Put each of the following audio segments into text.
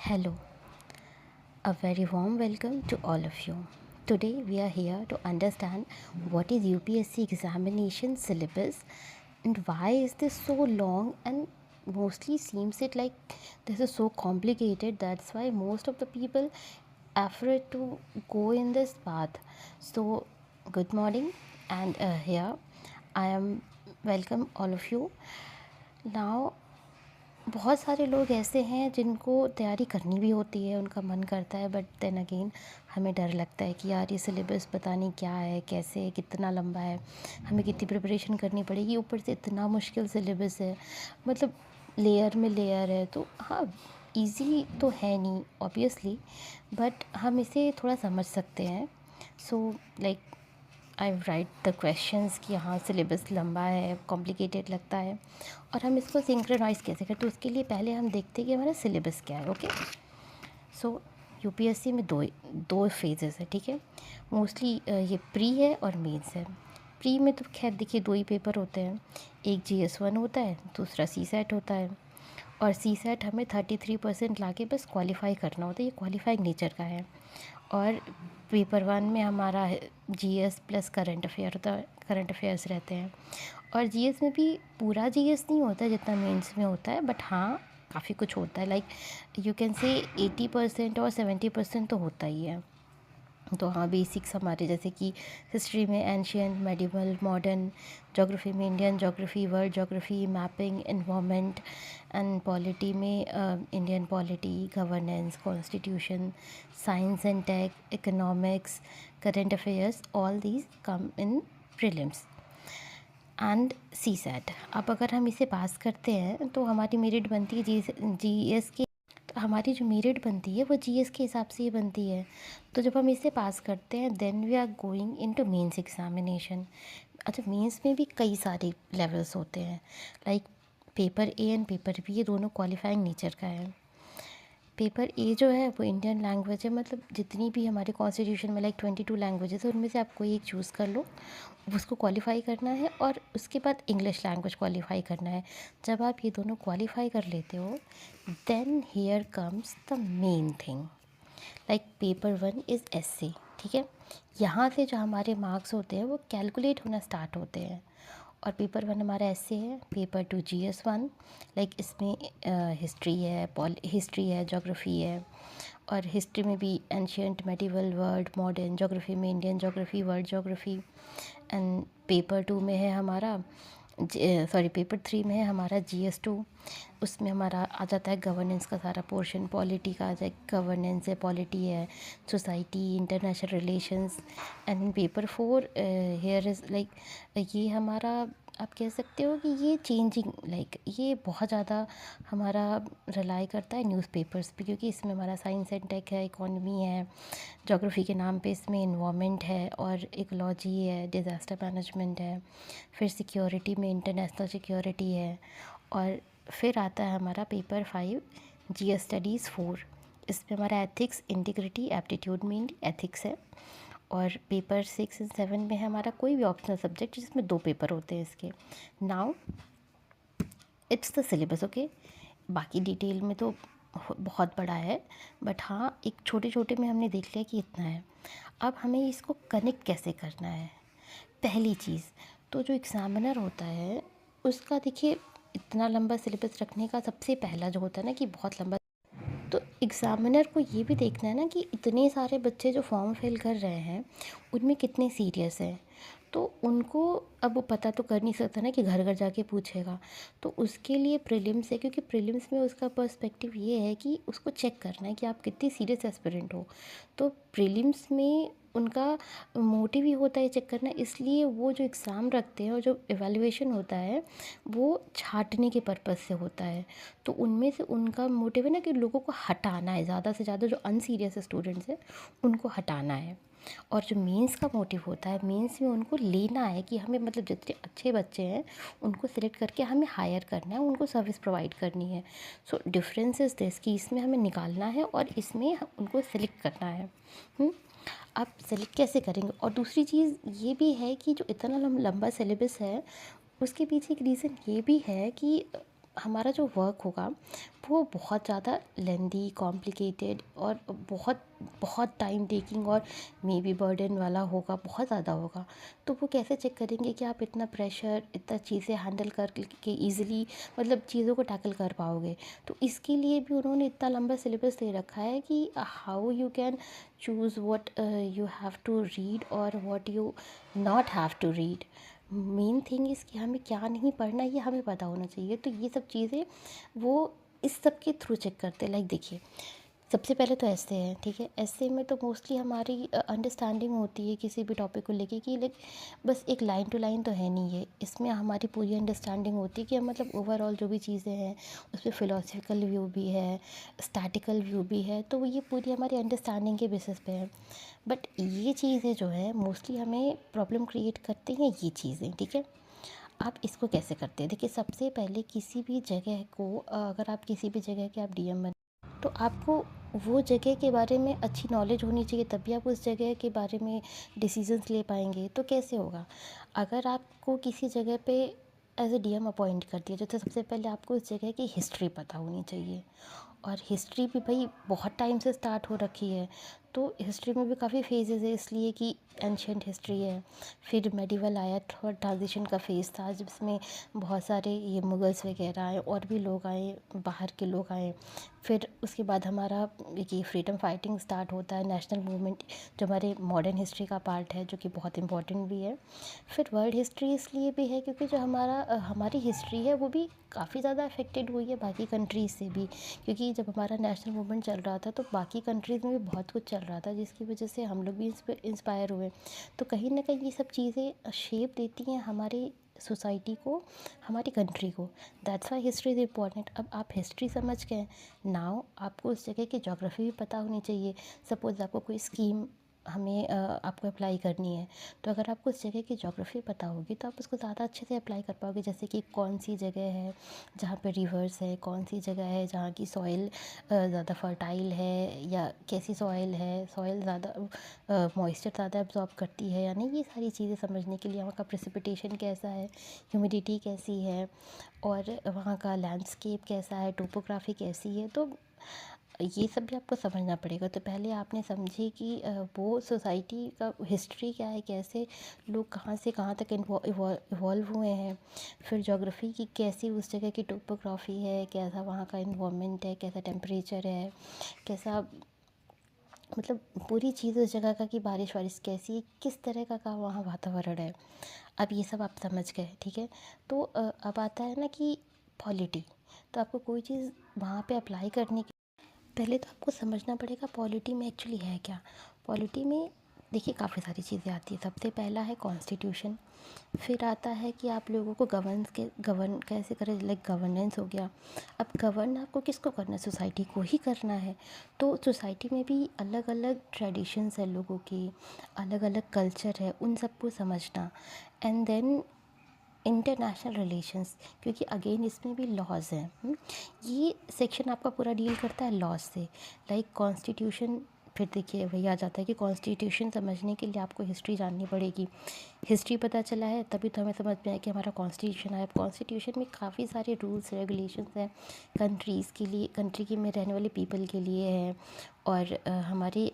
Hello, a very warm welcome to all of you. Today we are here to understand what is UPSC examination syllabus and why is this so long and mostly seems it like this is so complicated. That's why most of the people afraid to go in this path. So good morning and here I am welcome all of you. Now बहुत सारे लोग ऐसे हैं जिनको तैयारी करनी भी होती है, उनका मन करता है, बट देन अगेन हमें डर लगता है कि यार ये सिलेबस पता नहीं क्या है, कैसे है, कितना लंबा है, हमें कितनी प्रिपरेशन करनी पड़ेगी, ऊपर से इतना मुश्किल सिलेबस है, मतलब लेयर में लेयर है। तो हाँ, इजी तो है नहीं ऑब्वियसली, बट हम इसे थोड़ा समझ सकते हैं। So like I right the questions कि हाँ सिलेबस लंबा है, कॉम्प्लिकेटेड लगता है और हम इसको सिंक्रोनाइज़ कैसे करें। तो उसके लिए पहले हम देखते हैं कि हमारा सिलेबस क्या है। ओके, सो यूपीएससी में दो दो फेजेस है, ठीक है। मोस्टली ये प्री है और मेंस है। प्री में तो खैर देखिए दो ही पेपर होते हैं, एक GS1 होता है, दूसरा CSAT होता है। और CSAT हमें 33% ला के बस क्वालिफाई करना होता है, ये क्वालिफाइंग नेचर का है। और पेपर 1 में हमारा GS प्लस करंट अफेयर होता है, करंट अफेयर्स रहते हैं। और GS में भी पूरा GS नहीं होता है जितना मेंस में होता है, बट हाँ काफ़ी कुछ होता है, लाइक यू कैन से 80% और 70% तो होता ही है। तो हाँ बेसिक्स हमारे जैसे कि हिस्ट्री में एंशियंट, मेडिवल, मॉडर्न, ज्योग्राफी में Indian geography, world geography, mapping, environment and polity में Indian polity, governance, constitution, science and tech, economics, current affairs, all these come in prelims and CSAT। अब अगर हम इसे पास करते हैं तो हमारी मेरिट बनती है GS के, तो हमारी जो मेरिट बनती है वो GS के हिसाब से ही बनती है। तो जब हम इसे पास करते हैं then we are going into mains examination. अच्छा, मेंस में भी कई सारे लेवल्स होते हैं, like paper A and paper B, ये दोनों क्वालिफाइंग नेचर का है। पेपर ए जो है वो इंडियन लैंग्वेज है, मतलब जितनी भी हमारे कॉन्स्टिट्यूशन में लाइक 22 लैंग्वेजेस है उनमें से आप कोई एक चूज़ कर लो, उसको क्वालिफाई करना है। और उसके बाद इंग्लिश लैंग्वेज क्वालिफाई करना है। जब आप ये दोनों क्वालिफाई कर लेते हो then here comes the main thing, like paper 1 is essay, ठीक है। यहाँ से जो हमारे मार्क्स होते हैं वो कैलकुलेट होना स्टार्ट होते हैं। और पेपर 1 हमारा ऐसे है, पेपर 2 GS1, लाइक इसमें हिस्ट्री है, ज्योग्राफी है। और हिस्ट्री में भी ancient, medieval, world, modern, geography में Indian geography, world geography. And paper 2 में है हमारा पेपर 3 में है हमारा GS2। उसमें हमारा आ जाता है गवर्नेंस का सारा पोर्शन, पॉलिटी का आ जाए, गवर्नेंस है, पॉलिटी है, society, international relations. And in paper 4 here is like ये हमारा, आप कह सकते हो कि ये चेंजिंग, लाइक ये बहुत ज़्यादा हमारा रिलाई करता है न्यूज़पेपर्स पे, क्योंकि इसमें हमारा साइंस एंड टेक है, इकोनॉमी है, ज्योग्राफी के नाम पे इसमें इन्वायरमेंट है और इकोलॉजी है, डिज़ास्टर मैनेजमेंट है, फिर सिक्योरिटी में इंटरनेशनल सिक्योरिटी है। और फिर आता है हमारा पेपर 5 GS स्टडीज़ 4। इसमें हमारा एथिक्स, इंटीग्रिटी, एप्टीट्यूड में एथिक्स है। और पेपर 6 एंड 7 में है हमारा कोई भी ऑप्शनल सब्जेक्ट, जिसमें 2 पेपर होते हैं इसके। Now it's the syllabus, okay. बाकी डिटेल में तो बहुत बड़ा है, बट हाँ एक छोटे छोटे में हमने देख लिया कि इतना है। अब हमें इसको कनेक्ट कैसे करना है। पहली चीज़ तो जो एग्ज़ामिनर होता है उसका देखिए, इतना लंबा सिलेबस रखने का सबसे पहला जो होता है ना कि बहुत लंबा, तो एग्ज़ामिनर को ये भी देखना है ना कि इतने सारे बच्चे जो फॉर्म फिल कर रहे हैं उनमें कितने सीरियस हैं। तो उनको अब वो पता तो कर नहीं सकता ना कि घर घर जाके पूछेगा। तो उसके लिए प्रीलिम्स है, क्योंकि प्रीलिम्स में उसका पर्सपेक्टिव ये है कि उसको चेक करना है कि आप कितनी सीरियस एस्पिरेंट हो। तो प्रीलिम्स में उनका मोटिव ही होता है चेक करना, इसलिए वो जो एग्ज़ाम रखते हैं और जो एवेल्युएशन होता है वो छाँटने के पर्पज़ से होता है। तो उनमें से उनका मोटिव है ना कि लोगों को हटाना है, ज़्यादा से ज़्यादा जो अनसीरियस स्टूडेंट्स हैं उनको हटाना है। और जो मेंस का मोटिव होता है, मेंस में उनको लेना है कि हमें, मतलब जितने अच्छे बच्चे हैं उनको सिलेक्ट करके हमें हायर करना है, उनको सर्विस प्रोवाइड करनी है। सो डिफरेंस इज़ दिस कि इसमें हमें निकालना है और इसमें उनको सिलेक्ट करना है। आप सेलेक्ट कैसे करेंगे। और दूसरी चीज़ ये भी है कि जो इतना लंबा सिलेबस है उसके पीछे एक रीज़न ये भी है कि हमारा जो वर्क होगा वो बहुत ज़्यादा लेंदी, कॉम्प्लिकेटेड और बहुत बहुत टाइम टेकिंग और मे बी बर्डन वाला होगा, बहुत ज़्यादा होगा। तो वो कैसे चेक करेंगे कि आप इतना प्रेशर, इतना चीज़ें हैंडल कर के ईज़िली मतलब चीज़ों को टैकल कर पाओगे। तो इसके लिए भी उन्होंने इतना लंबा सिलेबस दे रखा है कि how you can choose what you have to read और what you not have to read. Main thing is कि हमें क्या नहीं पढ़ना ये हमें पता होना चाहिए। तो ये सब चीज़ें वो इस सब के थ्रू चेक करते हैं। लाइक देखिए, सबसे पहले तो ऐसे है, ठीक है। ऐसे में तो मोस्टली हमारी अंडरस्टैंडिंग होती है किसी भी टॉपिक को लेके कि लाइक बस एक लाइन टू लाइन तो है नहीं है, इसमें हमारी पूरी अंडरस्टैंडिंग होती है कि हम मतलब ओवरऑल जो भी चीज़ें हैं उसमें फ़िलोसफिकल व्यू भी है, स्टैटिकल व्यू भी है, तो ये पूरी हमारी अंडरस्टैंडिंग के बेसिस पे है। बट ये चीज़ें जो है मोस्टली हमें प्रॉब्लम क्रिएट करती हैं ये चीज़ें, ठीक है। आप इसको कैसे करते हैं? देखिए, सबसे पहले किसी भी जगह को अगर आप किसी भी जगह के आप डीएम बने तो आपको वो जगह के बारे में अच्छी नॉलेज होनी चाहिए, तभी आप उस जगह के बारे में डिसीजंस ले पाएंगे। तो कैसे होगा? अगर आपको किसी जगह पे एज ए डीएम अपॉइंट कर दिया, तो सबसे पहले आपको उस जगह की हिस्ट्री पता होनी चाहिए। और हिस्ट्री भी भाई बहुत टाइम से स्टार्ट हो रखी है, तो हिस्ट्री में भी काफ़ी फेजेज़ है, इसलिए कि एंशियंट हिस्ट्री है, फिर मेडिवल आया, थोड़ा ट्रांजिशन का फेज़ था जिसमें बहुत सारे ये मुगल्स वगैरह आए और भी लोग आए, बाहर के लोग आए। फिर उसके बाद हमारा ये फ्रीडम फाइटिंग स्टार्ट होता है, नेशनल मूवमेंट, जो हमारे मॉडर्न हिस्ट्री का पार्ट है, जो कि बहुत इंपॉर्टेंट भी है। फिर वर्ल्ड हिस्ट्री इसलिए भी है क्योंकि जो हमारी हिस्ट्री है वो भी काफ़ी ज़्यादा अफेक्टेड हुई है बाकी कंट्रीज़ से भी, क्योंकि जब हमारा नेशनल मूवमेंट चल रहा था तो बाकी कंट्रीज़ में भी बहुत कुछ चल रहा था, जिसकी वजह से हम लोग भी इंस्पायर हुए। तो कहीं ना कहीं ये सब चीज़ें शेप देती हैं हमारी सोसाइटी को, हमारी कंट्री को। That's why history is important. अब आप हिस्ट्री समझ गए, नाउ आपको उस जगह की जोग्राफ़ी भी पता होनी चाहिए। सपोज़ आपको कोई स्कीम हमें आपको अप्लाई करनी है, तो अगर आपको उस जगह की जोग्राफ़ी पता होगी तो आप उसको ज़्यादा अच्छे से अप्लाई कर पाओगे। जैसे कि कौन सी जगह है जहाँ पे रिवर्स है, कौन सी जगह है जहाँ की सॉइल ज़्यादा फर्टाइल है, या कैसी सॉइल है, सॉइल ज़्यादा मॉइस्चर ज़्यादा एब्जॉर्ब करती है या नहीं। ये सारी चीज़ें समझने के लिए वहाँ का प्रेसिपिटेशन कैसा है, ह्यूमिडिटी कैसी है, और वहाँ का लैंडस्केप कैसा है, टोपोग्राफी कैसी है, तो ये सब भी आपको समझना पड़ेगा। तो पहले आपने समझे कि वो सोसाइटी का हिस्ट्री क्या है, कैसे लोग कहाँ से कहाँ तक इवॉल्व हुए हैं। फिर ज्योग्राफी की कैसी उस जगह की टोपोग्राफी है, कैसा वहाँ का इन्वायरमेंट है, कैसा टेम्परेचर है, कैसा मतलब पूरी चीज़ उस जगह का, कि बारिश वारिश कैसी है, किस तरह का वहाँ वातावरण है। अब ये सब आप समझ गए, ठीक है। तो अब आता है ना कि पॉलिटी। तो आपको कोई चीज़ वहाँ पे अप्लाई करने पहले तो आपको समझना पड़ेगा पॉलिटी में एक्चुअली है क्या। पॉलिटी में देखिए काफ़ी सारी चीज़ें आती हैं। सबसे पहला है कॉन्स्टिट्यूशन, फिर आता है कि आप लोगों को गवर्न कैसे करें, लाइक गवर्नेंस हो गया। अब गवर्न आपको किसको करना है? सोसाइटी को ही करना है। तो सोसाइटी में भी अलग अलग ट्रेडिशंस है लोगों की, अलग अलग कल्चर है, उन सबको समझना। एंड देन इंटरनेशनल रिलेशंस, क्योंकि अगेन इसमें भी लॉज हैं। ये सेक्शन आपका पूरा डील करता है लॉज से, लाइक कॉन्स्टिट्यूशन। फिर देखिए वही आ जाता है कि कॉन्स्टिट्यूशन समझने के लिए आपको हिस्ट्री जाननी पड़ेगी। हिस्ट्री पता चला है तभी तो हमें समझ में आया कि हमारा कॉन्स्टिट्यूशन आया। कॉन्स्टिट्यूशन में काफ़ी सारे रूल्स रेगुलेशंस हैं कंट्रीज़ के लिए, कंट्री के में रहने वाले पीपल के लिए है, और हमारी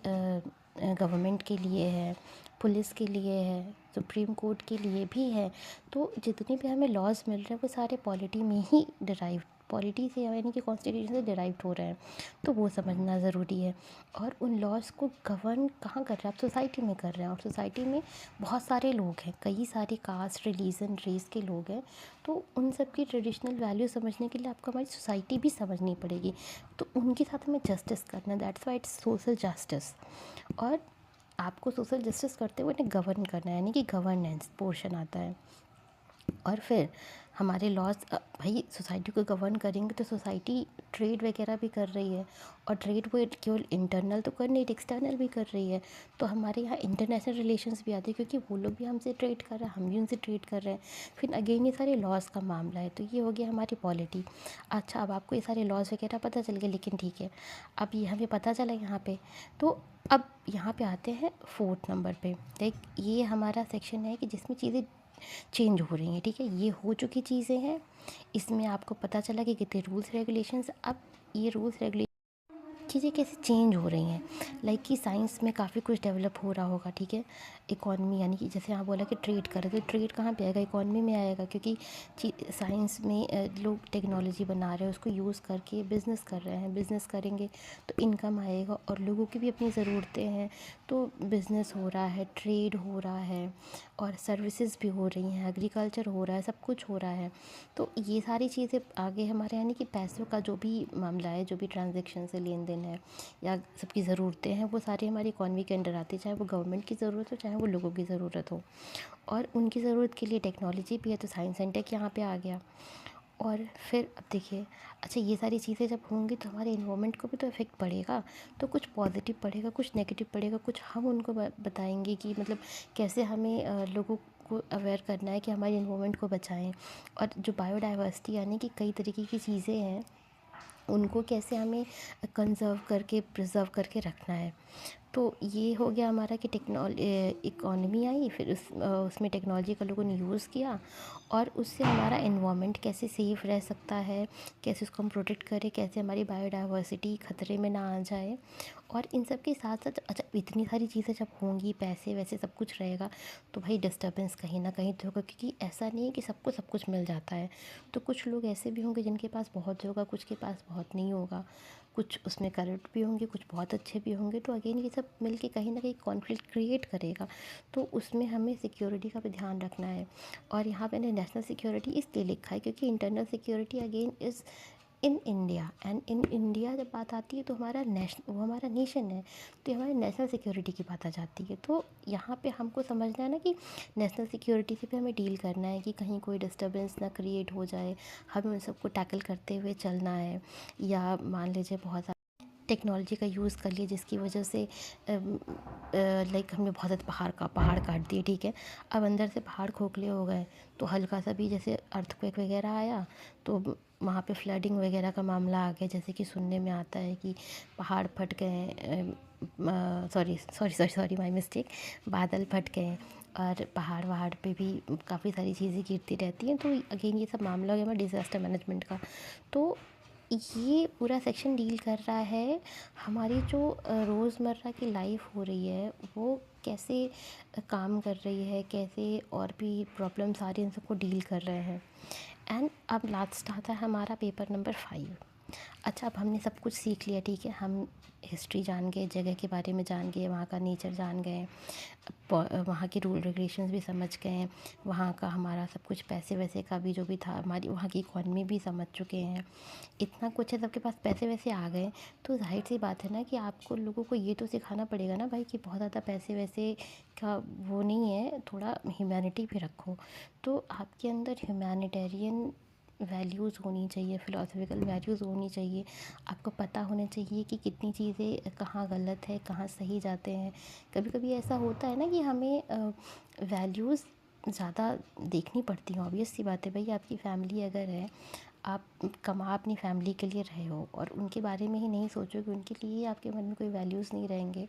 गवर्नमेंट के लिए है, पुलिस के लिए है, सुप्रीम कोर्ट के लिए भी है। तो जितने भी हमें लॉज मिल रहे हैं वो सारे पॉलिटी में ही डिराइव, पॉलिटी से यानी कि कॉन्स्टिट्यूशन से डिराइव्ड हो रहे हैं। तो वो समझना ज़रूरी है। और उन लॉज को गवर्न कहाँ कर रहे हैं? आप सोसाइटी में कर रहे हैं, और सोसाइटी में बहुत सारे लोग हैं, कई सारे कास्ट, रिलीजन, रेस के लोग हैं। तो उन सब की ट्रेडिशनल वैल्यू समझने के लिए आपको हमारी सोसाइटी भी समझनी पड़ेगी। तो उनके साथ हमें जस्टिस करना है, that's why it's social justice. और आपको सोशल जस्टिस करते हुए उन्हें गवर्न करना है, यानी कि गवर्नेंस पोर्शन आता है। और फिर हमारे लॉज, भाई सोसाइटी को गवर्न करेंगे तो सोसाइटी ट्रेड वगैरह भी कर रही है, और ट्रेड वो केवल इंटरनल तो कर नहीं, एक्सटर्नल भी कर रही है। तो हमारे यहाँ इंटरनेशनल रिलेशंस भी आते हैं, क्योंकि वो लोग भी हमसे ट्रेड कर रहे हैं, हम भी उनसे ट्रेड कर रहे हैं। फिर अगेन ये सारे लॉज का मामला है। तो ये हो गया हमारी पॉलिटी। अच्छा, अब आपको ये सारे लॉज वगैरह पता चल गए, लेकिन ठीक है, अब ये हमें पता चला यहाँ पे। तो अब यहाँ पे आते हैं 4th नंबर पे। लाइक ये हमारा सेक्शन है कि जिसमें चीज़ें चेंज हो रही हैं, ठीक है। ये हो चुकी चीज़ें हैं, इसमें आपको पता चला कि कितने रूल्स रेगुलेशंस, अब ये रूल्स रेगुलेशन चीज़ें कैसे चेंज हो रही हैं। लाइक कि साइंस में काफ़ी कुछ डेवलप हो रहा होगा, ठीक है। इकॉनमी यानी कि जैसे यहाँ बोला कि ट्रेड करें, तो ट्रेड कहाँ पे आएगा, इकॉनमी में आएगा, क्योंकि साइंस में लोग टेक्नोलॉजी बना रहे हैं, उसको यूज़ करके बिज़नेस कर रहे हैं, बिज़नेस करेंगे तो इनकम आएगा, और लोगों की भी अपनी ज़रूरतें हैं, तो बिज़नेस हो रहा है, ट्रेड हो रहा है, और सर्विसेज भी हो रही हैं, एग्रीकल्चर हो रहा है, सब कुछ हो रहा है। तो ये सारी चीज़ें आगे हमारे यानी कि पैसों का जो भी मामला है, जो भी ट्रांजैक्शन से लेन देन है, या सबकी ज़रूरतें हैं, वो सारी हमारी इकॉनमी के अंडर आती है, चाहे वो गवर्नमेंट की ज़रूरत हो, चाहे वो लोगों की ज़रूरत हो। और उनकी ज़रूरत के लिए टेक्नोलॉजी भी है, तो साइंस एंड टेक यहाँ पे आ गया। और फिर अब देखिए, अच्छा ये सारी चीज़ें जब होंगी तो हमारे इन्वायरमेंट को भी तो इफ़ेक्ट पड़ेगा। तो कुछ पॉजिटिव पड़ेगा, कुछ नेगेटिव पड़ेगा, कुछ हम उनको बताएंगे कि मतलब कैसे हमें लोगों को अवेयर करना है कि हमारे इन्वायरमेंट को बचाएं। और जो बायोडाइवर्सिटी यानी कि कई तरीके की चीज़ें हैं, उनको कैसे हमें कंज़र्व करके प्रिज़र्व करके रखना है। तो ये हो गया हमारा कि इकॉनमी आई, फिर उसमें टेक्नोलॉजी का लोगों ने यूज़ किया, और उससे हमारा एनवायरनमेंट कैसे सेफ़ रह सकता है, कैसे उसको हम प्रोटेक्ट करें, कैसे हमारी बायोडाइवर्सिटी खतरे में ना आ जाए। और इन सब के साथ साथ अच्छा इतनी सारी चीज़ें जब होंगी, पैसे वैसे सब कुछ रहेगा, तो भाई डिस्टर्बेंस कहीं ना कहीं तो होगा, क्योंकि ऐसा नहीं है कि सबको सब कुछ मिल जाता है। तो कुछ लोग ऐसे भी होंगे जिनके पास बहुत होगा, कुछ के पास बहुत नहीं होगा, कुछ उसमें करप्ट भी होंगे, कुछ बहुत अच्छे भी होंगे। तो अगेन ये सब मिलके कहीं ना कहीं कॉन्फ्लिक्ट क्रिएट करेगा। तो उसमें हमें सिक्योरिटी का भी ध्यान रखना है। और यहाँ पे नेशनल सिक्योरिटी इसलिए लिखा है क्योंकि internal security again is in India, and in India जब बात आती है तो वो हमारा नेशन है, तो हमारे नेशनल सिक्योरिटी की बात आ जाती है। तो यहाँ पे हमको समझना है ना कि नेशनल सिक्योरिटी से भी हमें डील करना है कि कहीं कोई डिस्टर्बेंस ना क्रिएट हो जाए, हमें उन सबको टैकल करते हुए चलना है। या मान लीजिए बहुत टेक्नोलॉजी का यूज़ कर लिया जिसकी वजह से लाइक हमने बहुत ज़्यादा पहाड़ काट दिए, ठीक है। अब अंदर से पहाड़ खोखले हो गए, तो हल्का सा भी जैसे अर्थक्वेक वगैरह आया, तो वहाँ पे फ्लडिंग वगैरह का मामला आ गया, जैसे कि सुनने में आता है कि पहाड़ फट गए, sorry sorry sorry sorry my mistake, बादल फट गए, और पहाड़ वहाड़ पे भी काफ़ी सारी चीज़ें गिरती रहती हैं। तो अगेन ये सब मामला हो गया हमारा डिज़ास्टर मैनेजमेंट का। तो ये पूरा सेक्शन डील कर रहा है हमारी जो रोज़मर्रा की लाइफ हो रही है, वो कैसे काम कर रही है, कैसे और भी प्रॉब्लम्स आ रही हैं, इन सबको डील कर रहे हैं। एंड अब लास्ट आता है हमारा पेपर नंबर 5। अच्छा, अब हमने सब कुछ सीख लिया, ठीक है। हम हिस्ट्री जान गए, जगह के बारे में जान गए, वहाँ का नेचर जान गए, वहाँ के रूल रेगुलेशंस भी समझ गए, वहाँ का हमारा सब कुछ पैसे वैसे का भी जो भी था, हमारी वहाँ की इकॉनमी भी समझ चुके हैं। इतना कुछ है, सबके पास पैसे वैसे आ गए, तो जाहिर सी बात है ना कि आपको लोगों को ये तो सिखाना पड़ेगा ना भाई कि बहुत ज़्यादा पैसे वैसे का वो नहीं है, थोड़ा ह्यूमैनिटी भी रखो। तो आपके अंदर ह्यूमैनिटेरियन वैल्यूज़ होनी चाहिए, फ़िलॉसफिकल वैल्यूज़ होनी चाहिए। आपको पता होना चाहिए कि कितनी चीज़ें कहाँ गलत है, कहाँ सही जाते हैं। कभी कभी ऐसा होता है ना कि हमें वैल्यूज़ ज़्यादा देखनी पड़ती हैं। ऑब्वियस सी बात है भाई, आपकी फ़ैमिली अगर है, आप कमा अपनी फ़ैमिली के लिए रहे हो, और उनके बारे में ही नहीं सोचोगे, उनके लिए आपके मन में कोई वैल्यूज़ नहीं रहेंगे,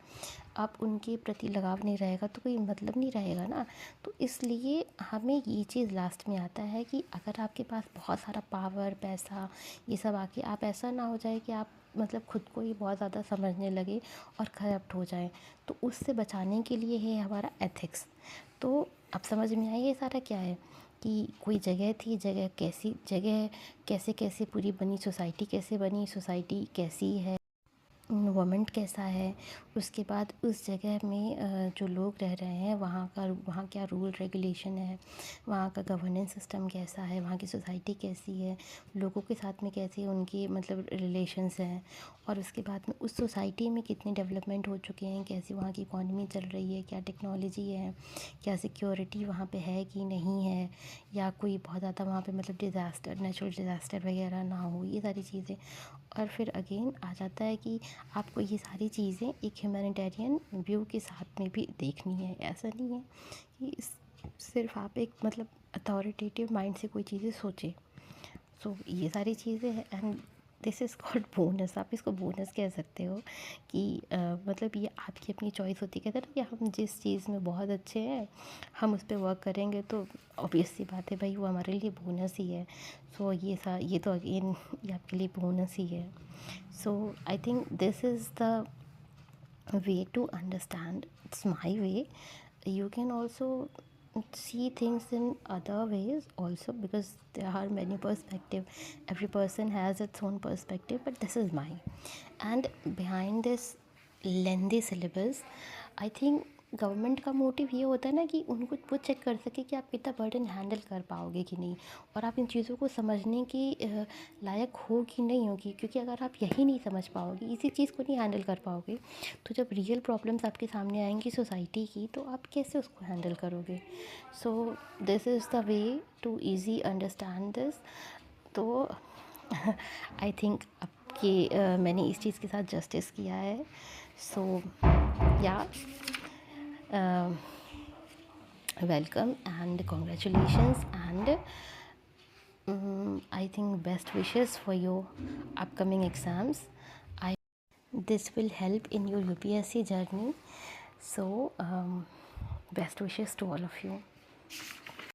आप उनके प्रति लगाव नहीं रहेगा, तो कोई मतलब नहीं रहेगा ना। तो इसलिए हमें ये चीज़ लास्ट में आता है कि अगर आपके पास बहुत सारा पावर, पैसा, ये सब आके आप ऐसा ना हो जाए कि आप मतलब खुद को ही बहुत ज़्यादा समझने लगे और करप्ट हो जाए। तो उससे बचाने के लिए है हमारा एथिक्स। तो अब समझ में आया ये सारा क्या है, कि कोई जगह थी, जगह कैसे कैसे पूरी बनी, सोसाइटी कैसे बनी, सोसाइटी कैसी है, इन्वायरमेंट कैसा है, उसके बाद उस जगह में जो लोग रह रहे हैं वहाँ क्या रूल रेगुलेशन है, वहाँ का गवर्नेंस सिस्टम कैसा है, वहाँ की सोसाइटी कैसी है, लोगों के साथ में कैसे उनके मतलब रिलेशंस हैं, और उसके बाद में उस सोसाइटी में कितने डेवलपमेंट हो चुके हैं, कैसी वहाँ की इकॉनमी चल रही है, क्या टेक्नोलॉजी है, क्या सिक्योरिटी वहाँ पे है कि नहीं है, या कोई बहुत ज़्यादा वहाँ पे मतलब नेचुरल डिज़ास्टर वगैरह ना हो, ये सारी चीज़ें। और फिर अगेन आ जाता है कि आपको ये सारी चीज़ें एक ह्यूमैनिटेरियन व्यू के साथ में भी देखनी है। ऐसा नहीं है कि सिर्फ आप एक मतलब अथॉरिटेटिव माइंड से कोई चीज़ें सोचें। सो ये सारी चीज़ें हैं। And this is called bonus, आप इसको बोनस कह सकते हो कि मतलब ये आपकी अपनी चॉइस होती है। कहते हैं ना कि हम जिस चीज़ में बहुत अच्छे हैं हम उस पर वर्क करेंगे तो ऑब्वियस सी बात है भाई वो हमारे लिए बोनस ही है। सो ये तो अगेन ये आपके लिए बोनस ही है। So I think this is the way to understand. It's my way. You can also see things in other ways also, because there are many perspective. Every person has its own perspective, but this is mine. And behind this lengthy syllabus, I think government का motive ये होता है ना कि उनको वो check कर सके कि आप कितना बर्डन हैंडल कर पाओगे कि नहीं, और आप इन चीज़ों को समझने की लायक हो कि नहीं होगी। क्योंकि अगर आप यही नहीं समझ पाओगे, इसी चीज़ को नहीं हैंडल कर पाओगे, तो जब रियल प्रॉब्लम्स आपके सामने आएंगी सोसाइटी की, तो आप कैसे उसको हैंडल करोगे। So this is the way to easy understand this. तो आई थिंक आपके मैंने इस चीज़ के साथ जस्टिस किया है। सो या welcome and congratulations, and I think best wishes for your upcoming exams. I this will help in your UPSC journey. So best wishes to all of you.